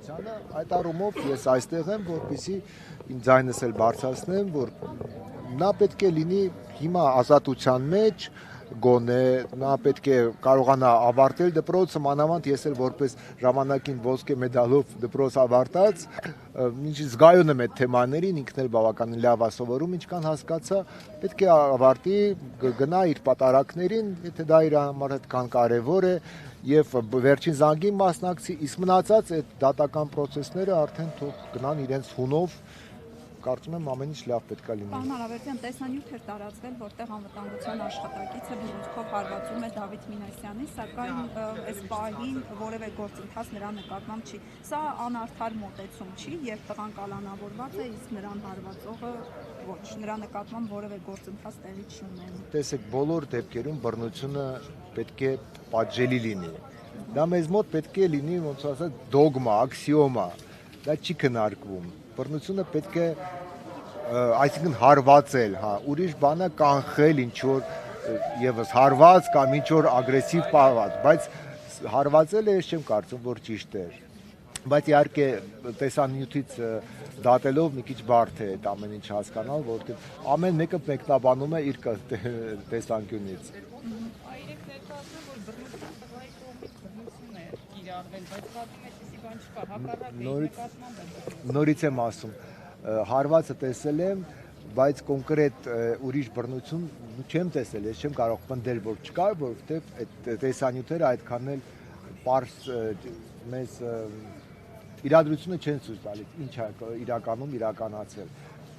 ազատությանը, այդ առումով ես այստեղ եմ, որպեսզի իմ ձայնս էլ բարձրացնեմ, որ նա պետք է լինի հիմա ազատության մեջ, գոնե նա պետք է կարողանա ավարտել դպրոցը, մանավանդ ես էլ որպես ժամանակին ոսկե մեդալով դպրոց ավարտած, ինչ զգայուն եմ այդ թեմաներին, ինքն էլ բավականին լավ է սովորում, ինչքան հասկացա, պետք է ավարտի, գնա իր պատարակներին, եթե դա իր համար այդքան կարևոր է, եւ վերջին զանգին մասնակցի, իսկ մնացած այդ դատական process-ները արդեն թող գնան իրենց հունով, կարծում եմ ամեն ինչ լավ պետք է լինի։ Պարոն Արավերդյան, տեսանյութ էր տարածվել, որտեղ անվտանգության աշխատակիցը բռնցքով հարվածում է Դավիթ Մինասյանին, սակայն այս պահին որևէ գործընթաց նրա նկատմամբ չի։ Սա անարդար մոտեցում չի, երբ տղան կալանավորված է, իսկ նրան հարվածողը ոչ, նրա նկատմամբ որևէ գործընթաց տեղի չի ունենում։ Տեսեք, բոլոր դեպքերում բռնությունը պետք է պատժելի լինի։ Դա մեզ մոտ պետք է լինի, ոնց ասած, դոգմա, աքսիոմա։ Դա չի քննարկվում։ Բռնությունը պետք է, այսինքն հարվածել, հա, ուրիշ բանը կանխել ինչ որ եւս հարված կամ ինչ որ ագրեսիվ պահված, բայց հարվածելը ես չեմ կարծում, որ ճիշտ է։ Բայց իհարկե տեսանյութից դատելով մի քիչ բարդ է այդ ամեն ինչ հասկանալ, որովհետեւ ամեն մեկը մեկնաբանում է իր տեսանկյունից։ Այրեք ներկայացնում, որ բռնությունը տղայի կողմից բռնություն է կիրառվել, բայց պատմում այդպիսի բան չկա, հակառակը իր նկատմամբ է։ Նորից եմ ասում, հարվածը տեսել եմ, բայց կոնկրետ ուրիշ բռնություն չեմ տեսել, ես չեմ կարող պնդել, որ չկար, որովհետեւ այդ տեսանյութերը այդքան էլ պարզ մեզ իրադրությունը չեն ցույց տալիս, ինչ է իրականում իրականացել։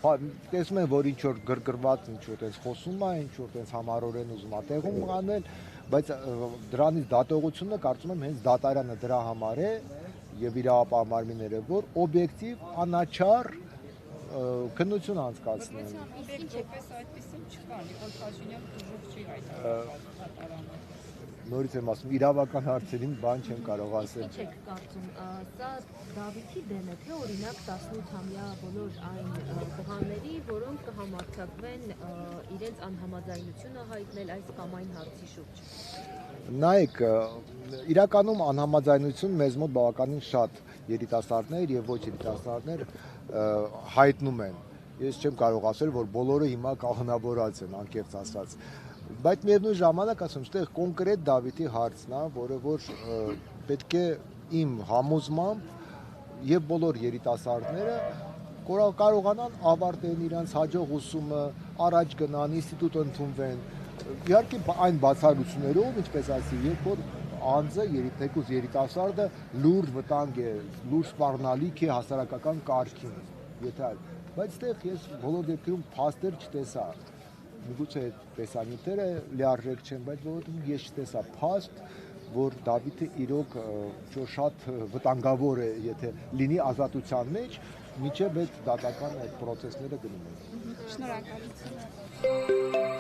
Տեսնում եմ, որ ինչ որ գրգռված, ինչ որ տես խոսում է, ինչ որ տես համառորեն ուզում է տեղում անել, բայց դրանից դատողությունը կարծում եմ հենց դատարանը դրա համար է եւ իրավապահ մարմինները, որ օբյեկտիվ, անաչառ քննություն անցկացնեն։ Օբյեկտիվպես այդպեսին չկա, Նիկոլ Փաշինյանը դժոխք չի հայտարարել։ Նորից եմ ասում, իրավական հարցերին բան չեմ կարող ասել։ Ինչ եք կարծում, սա Դավիթի դեմ է, թե օրինակ 18-ամյա բոլոր այն տղաների, որոնք կհամարձակվեն իրենց անհամաձայնությունը հայտնել այս կամ այն հարցի շուրջ։ Նայեք, իրականում անհամաձայնություն մեզ մոտ բավականին շատ երիտասարդներ եւ ոչ երիտասարդներ հայտնում են։ Ես չեմ կարող ասել, որ բոլորը հիմա կանոնավորած են, անկեղծ ասած։ Բայց միևնույն ժամանակ ասում, այստեղ կոնկրետ Դավիթի հարցն է, որը որ պետք է իմ համոզմամբ եւ բոլոր երիտասարդները կարողանան ավարտեն իրենց հաջող ուսումը, առաջ գնան, ինստիտուտ ընդունվեն։ Իհարկե այն բացառություններով, ինչպես ասի, երբ որ անձը թեկուզ երիտասարդը լուրջ վտանգ է, լուրջ սպառնալիք է հասարակական կարգին, եթե բայց այդտեղ ես բոլոր դեպքերում փաստեր չտեսա։ Միգուցե տեսանյութերը լիարժեք չեն, բայց որովհետեւ ես չտեսա փաստ, որ Դավիթը իրոք շատ վտանգավոր է, եթե լինի ազատության մեջ, միջև այդ դատական այդ process-ները գնում են։ Շնորհակալություն։